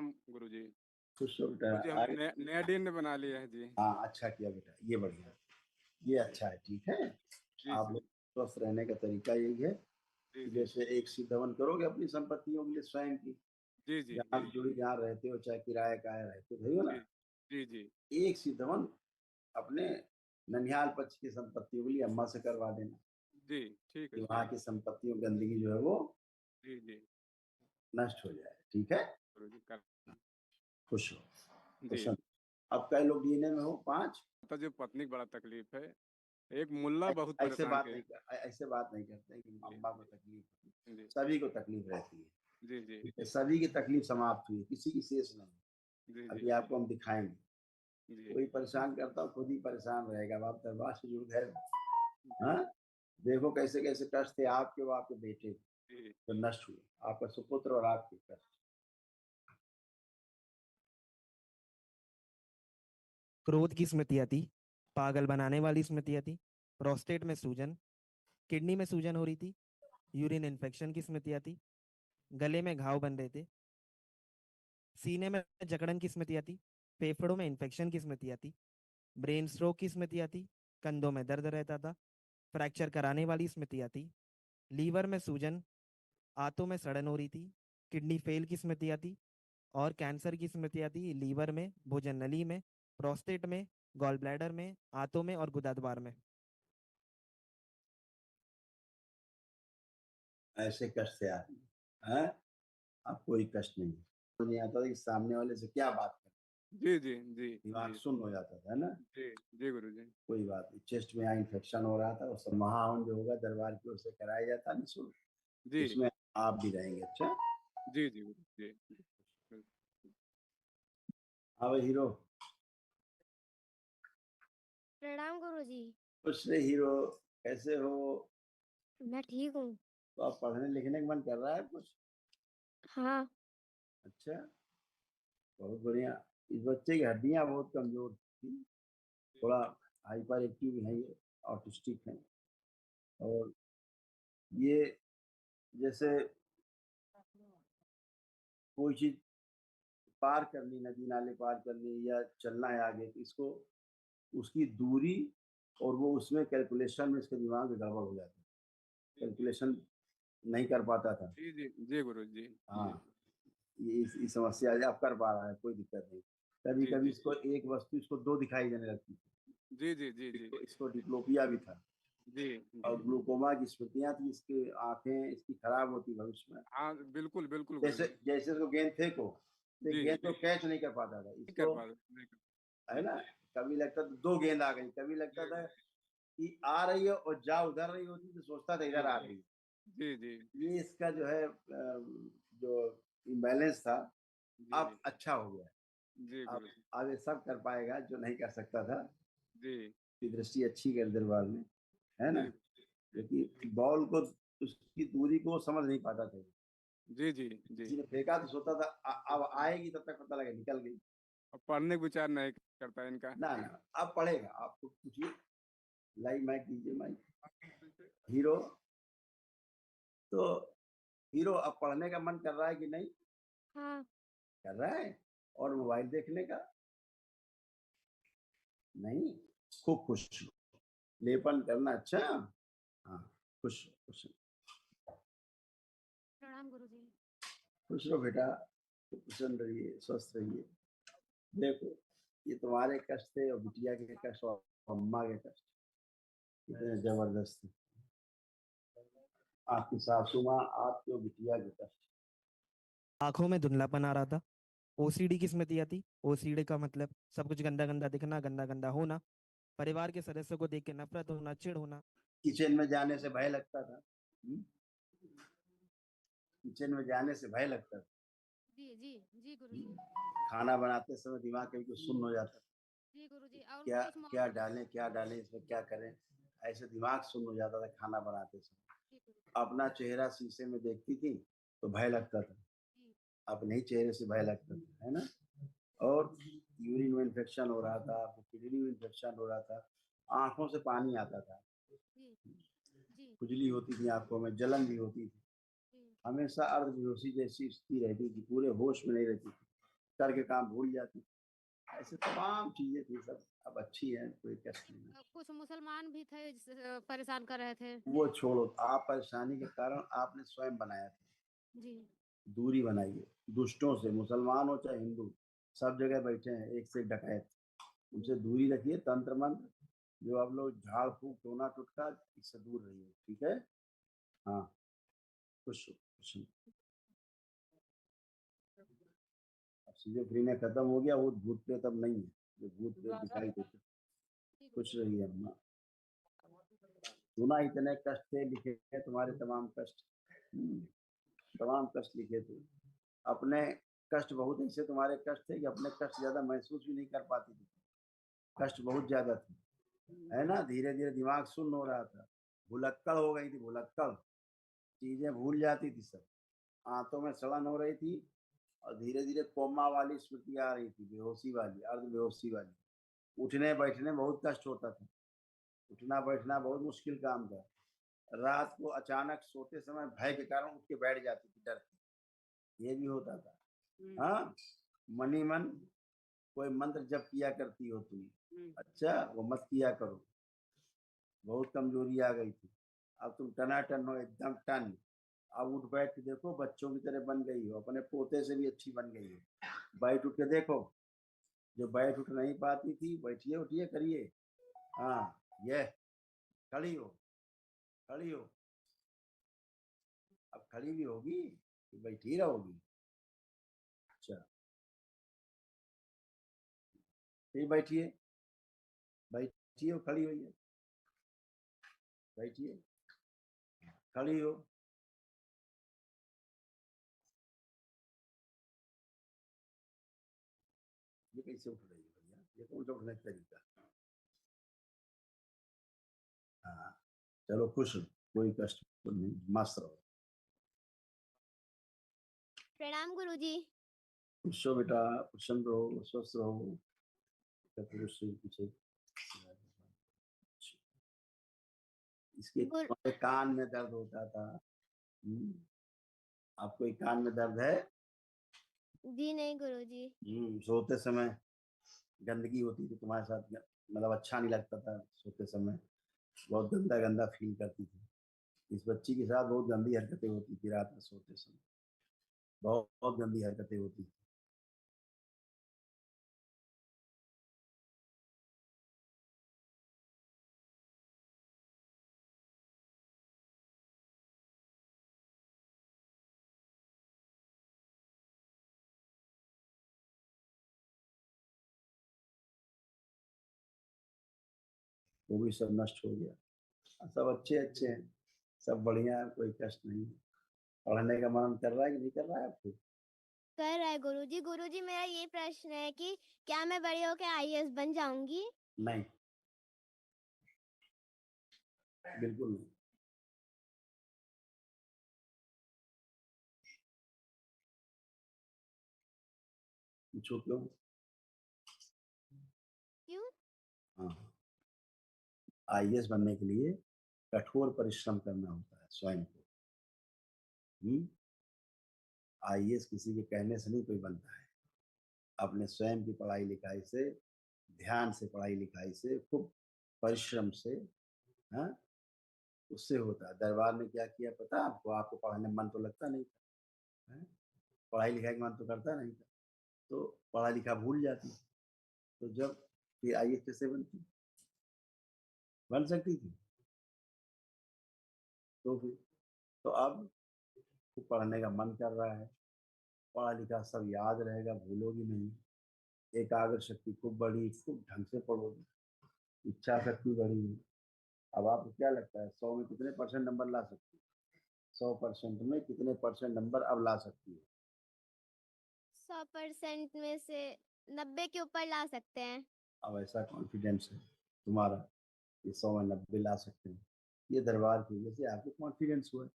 प्रणाम गुरुजी। खुश हो बेटा। गुरुजी हम आगे। नया दिन बना लिया है जी। हाँ, अच्छा किया बेटा, ये बढ़िया, ये अच्छा है, ठीक है। जी आप जी लोग स्वस्थ रहने का तरीका यही है जी कि जी जैसे एक सिद्धवन करोगे अपनी संपत्तियों के लिए स्वयं की, जी जी जहाँ जी जो भी जहाँ रहते हो, चाहे किराए का है रहते हो जी ना, जी जी एक सिद्धवन अपने ननिहाल पक्ष की संपत्तियों के लिए अम्मा से करवा देना, जी ठीक कि है वहाँ की संपत्तियों गंदगी जो है वो जी जी नष्ट हो जाए, ठीक है। गुरुजी कर खुश हो, जी। प्रसन्न। अब कई लोग डीएनए में हो, 5। तो जो पत्नी को बड़ा तकलीफ है, एक मुल्ला बहुत ऐसे परेशान बात किए। नहीं कर, ऐसे बात नहीं करते हैं कि जी अम्मा को तकलीफ है। जी सभी को तकलीफ रहती है, जी जी ठीक है? सभी की तकलीफ समाप्त हुई, किसी की शेष नहीं। जी जी अभी आपको हम दिखाएंगे। जी कोई परेशान करता हो, खुद ही परेशान रहेगा। अब आप दरबार से जुड़ गए, हाँ, देखो कैसे कैसे कष्ट थे आपके, वो आपके बेटे जी जो नष्ट हुए, आपका सुपुत्र और आपके कष्ट। क्रोध की स्मृति थी, पागल बनाने वाली स्मृति थी, प्रोस्टेट में सूजन, किडनी में सूजन हो रही थी, यूरिन इन्फेक्शन की स्मृति थी, गले में घाव बन रहे थे, सीने में जकड़न की स्मृति थी, फेफड़ों में इन्फेक्शन की स्मृति थी, ब्रेन स्ट्रोक की स्मृति थी, कंधों में दर्द रहता था, फ्रैक्चर कराने वाली स्मृति थी, लीवर में सूजन, आंतों में सड़न हो रही थी, किडनी फेल की स्मृति थी और कैंसर की स्मृति थी लीवर में, भोजन नली में, प्रोस्टेट में, गॉल ब्लैडर में, आंतों में और गुदाद्वार में। ऐसे कष्ट थे आदमी, हाँ। अब कोई कष्ट नहीं, समझ नहीं आता था कि सामने वाले से क्या बात करें, जी जी जी दिमाग जी सुन्न हो जाता था, है ना। जी जी गुरुजी। कोई बात नहीं, चेस्ट में यहाँ इन्फेक्शन हो रहा था, वो सब महाहवन जो होगा दरबार की ओर से कराया जाता निःशुल्क, जी उसमें आप भी रहेंगे। अच्छा, जी जी गुरुजी जी। हाँ भाई हीरो। प्रणाम गुरुजी। खुश रहे हीरो, कैसे हो? मैं ठीक हूँ। तो आप पढ़ने लिखने का मन कर रहा है कुछ? हाँ। अच्छा, बहुत बढ़िया। इस बच्चे की हड्डियां बहुत कमजोर थी, थोड़ा हाइपर एक्टिव है, ये ऑटिस्टिक है। और ये जैसे कोई चीज पार करनी, नदी नाले पार करनी या चलना है आगे, तो इसको उसकी दूरी और वो उसमें कैलकुलेशन में इसके दिमाग में गड़बड़ हो जाती है, कैलकुलेशन नहीं कर पाता था। जी जी जी गुरुजी हाँ, जी ये इस समस्या है, अब कर पा रहा है, कोई दिक्कत नहीं। कभी जी कभी जी इसको एक वस्तु इसको दो दिखाई देने लगती थी, जी जी जी जी इसको डिप्लोपिया भी था। जी और जी। ग्लूकोमा की स्मृतियां थी, इसकी आंखें इसकी खराब होती भविष्य में। हाँ बिल्कुल बिल्कुल जैसे गुरुजी। जैसे उसको गेंद फेंको, तो जी गेंद को कैच नहीं कर पाता था नहीं कर इसको, पा रहे नहीं कर। है ना। कभी लगता था दो गेंद आ गई, कभी लगता था जी कि आ रही है और जा उधर रही होती, तो सोचता था जी इधर आ रही है। जी जी ये इसका जो है जो इम्बैलेंस था, जी अब अच्छा हो गया। जी अब गुरुजी अब ये सब कर पाएगा जो नहीं कर सकता था। जी की दृष्टि अच्छी कर दरबार में, है ना। जी जी क्योंकि बॉल को उसकी दूरी को समझ नहीं पाता था, जी जी जी। किसी ने फेंका तो सोचता था अब आएगी, तब तक पता लगा निकल गई। अब पढ़ने का विचार नहीं करता इनका। ना ना, अब पढ़ेगा, आपको पूछिए। लाइक माइक कीजिए, माइक। हीरो, तो हीरो अब पढ़ने का मन कर रहा है कि नहीं? हाँ। कर रहा है। और मोबाइल देखने का नहीं? खूब खुश हो, लेपन करना, अच्छा। हाँ, खुश खुश प्रणाम गुरुजी। खुश रहो बेटा, प्रसन्न रहिए, स्वस्थ रहिए। देखो, ये तुम्हारे कष्ट थे और बिटिया के कष्ट और अम्मा के कष्ट कितने जबरदस्त थे। आपकी सासू माँ, आपके और बिटिया के कष्ट। आंखों में धुंधलापन आ रहा था, ओसीडी की स्मृति थी। ओसीडी का मतलब सब कुछ गंदा गंदा दिखना, गंदा गंदा होना, परिवार के सदस्यों को देख के नफरत होना, चिढ़ होना। किचन में जाने से भय लगता था। किचन में जाने से भय लगता था। जी जी जी गुरुजी। खाना बनाते समय दिमाग कभी कुछ सुन्न हो जाता, जी गुरुजी। और क्या उनको क्या डालें, क्या डालें, इसमें क्या करें, ऐसे दिमाग सुन्न हो जाता था खाना बनाते समय। जी गुरुजी। अपना चेहरा शीशे में देखती थी तो भय लगता था, जी अपने ही चेहरे से भय लगता था, है ना। और यूरिन में इन्फेक्शन हो रहा था, किडनी में इन्फेक्शन हो रहा था, आंखों से पानी आता था, जी जी खुजली होती थी, आंखों में जलन भी होती थी, जी हमेशा अर्धबेहोशी जैसी स्थिति रहती थी, पूरे होश में नहीं रहती थी। करके काम भूल जाती। ऐसे तमाम चीजें थी, सब अब अच्छी हैं, कोई कष्ट नहीं है। कुछ मुसलमान भी थे जिससे परेशान कर रहे थे। वो छोड़ो, आप परेशानी के कारण आपने स्वयं बनाया था। जी दूरी बनाइए दुष्टों से, मुसलमान हो चाहे हिंदू, सब जगह बैठे हैं एक से एक डकैत, उनसे दूरी रखिए। तंत्र मंत्र जो आप लोग झाड़ फूक टोना टुटका, इससे दूर रहिए, ठीक है। हाँ, खुश खुश। अब सिजोफ्रेनिया खत्म हो गया, वो भूत प्रेत अब नहीं है, जो भूत प्रेत दिखाई देते। खुश रहिए अम्मा। सुना इतने कष्ट थे, लिखे हैं तुम्हारे तमाम कष्ट, तमाम कष्ट लिखे थे। अपने कष्ट बहुत ऐसे तुम्हारे कष्ट थे कि अपने कष्ट ज्यादा महसूस भी नहीं कर पाती थी, कष्ट बहुत ज्यादा थे, है ना। धीरे धीरे दिमाग सुन्न हो रहा था, भुलक्कड़ हो गई थी, भुलक्कड़, चीजें भूल जाती थी सब, आंतों में सड़न हो रही थी, और धीरे धीरे कोमा वाली स्मृति आ रही थी, बेहोशी वाली, अर्ध बेहोशी वाली। उठने बैठने बहुत कष्ट होता था, उठना बैठना बहुत मुश्किल काम था। रात को अचानक सोते समय भय के कारण उठ के बैठ जाती थी, डर के, ये भी होता था। हाँ, मनी मन कोई मंत्र जप किया करती हो तुम, अच्छा वो मत किया करो, बहुत कमजोरी आ गई थी। अब तुम टनाटन हो, एकदम टन। अब उठ बैठ के देखो, बच्चों की तरह बन गई हो, अपने पोते से भी अच्छी बन गई हो। बैठ उठ के देखो, जो बैठ उठ नहीं पाती थी, बैठिए उठिए करिए। हाँ, ये खड़ी हो, खड़ी हो। अब खड़ी भी होगी कि बैठी रहोगी? अच्छा, फिर बैठिए, बैठिए, खड़ी होइए, बैठिए, खड़ी हो। ये कैसे उठ रही है भैया, ये कौन सा उठने का तरीका? हाँ, चलो खुश हो, कोई कष्ट नहीं, मस्त रहो। प्रणाम गुरुजी। खुश हो बेटा, प्रसन्न रहो, स्वस्थ रहो। पुरुष से पीछे इसके तुम्हारे कान में दर्द होता था। आपको एक कान में दर्द है? जी नहीं गुरुजी। सोते समय गंदगी होती थी तुम्हारे साथ, मतलब अच्छा नहीं लगता था सोते समय, बहुत गंदा गंदा फील करती थी। इस बच्ची के साथ बहुत गंदी हरकतें होती थी रात में सोते समय, बहुत बहुत गंदी हरकतें होती थी। वो भी सब नष्ट हो गया, सब अच्छे अच्छे हैं, सब बढ़िया है, कोई कष्ट नहीं है। पढ़ने का मन कर रहा है कि नहीं कर रहा है आपको? कर रहा है गुरुजी। गुरुजी मेरा ये प्रश्न है कि क्या मैं बड़ी होकर आईएएस बन जाऊंगी? नहीं, बिल्कुल नहीं। पूछो क्यों? क्यों? हाँ, आईएएस बनने के लिए कठोर परिश्रम करना होता है स्वयं को। आईएएस किसी के कहने से नहीं कोई बनता है, अपने स्वयं की पढ़ाई लिखाई से, ध्यान से पढ़ाई लिखाई से, खूब परिश्रम से, हाँ, उससे होता है। दरबार में क्या किया पता आपको? आपको पढ़ाने में मन तो लगता नहीं था, है? पढ़ाई लिखाई का मन तो करता नहीं था, तो पढ़ा लिखा भूल जाती, तो जब फिर आईएएस कैसे बनती? बन सकती थी? तो फिर तो अब खूब पढ़ने का मन कर रहा है, पढ़ा लिखा सब याद रहेगा, भूलोगी नहीं, एकाग्र शक्ति खूब बढ़ी, खूब ढंग से पढ़ोगी, इच्छा शक्ति बढ़ी। अब आपको क्या लगता है 100 में कितने परसेंट नंबर ला सकती है? 100% में कितने परसेंट नंबर अब ला सकती है? 100% में से 90 के ऊपर ला सकते हैं। अब ऐसा कॉन्फिडेंस है तुम्हारा कि 100 में 90 ला सकते हैं, ये दरबार की वजह से आपको कॉन्फिडेंस हुआ है।